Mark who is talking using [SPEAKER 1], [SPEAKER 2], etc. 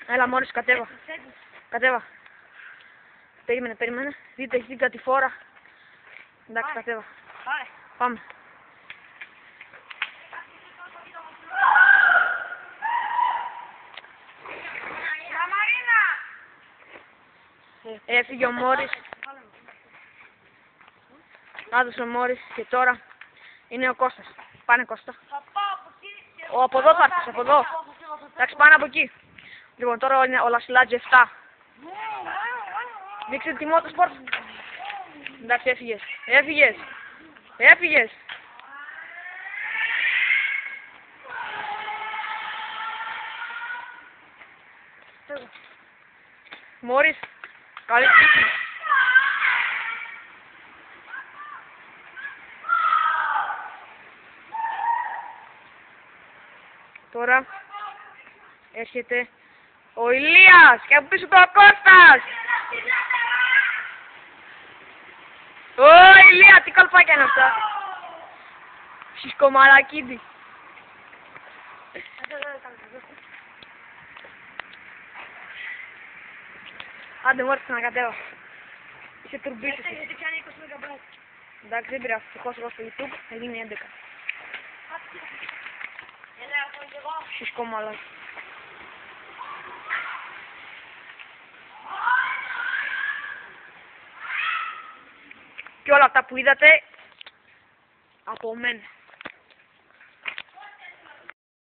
[SPEAKER 1] Έλα μόλις κατέβα. Κατέβα. Περίμενε. Δείτε, έχει την κατηφόρα. Εντάξει, κατέβα. Πάμε. Έφυγε ο Μόρις. Άδωσε ο Μόρις και τώρα είναι ο Κώστας. Πάνε Κώστα. Από εδώ θα έρθεις, από εδώ. Εντάξει, πάνε από εκεί. Λοιπόν, τώρα είναι ο Λασιλάτζι 7. Δείξε τη Motorsport. Εντάξει, έφυγες. Μόρις, καλή τύχη. Τώρα έρχεται ο Ηλίας και από πίσω του ο Κώστας. Ω Ηλία, τι καλπάκια είναι αυτά. Σισκομαλακίδι. Άντε μου έρθει να κατέβα. Είσαι τουρμπίσος. Εντάξει, δεν πειράζει. Ευτυχώς εγώ στο YouTube θα γίνει 11. Σισκομαλάκι. Και όλα αυτά που είδατε από μένα.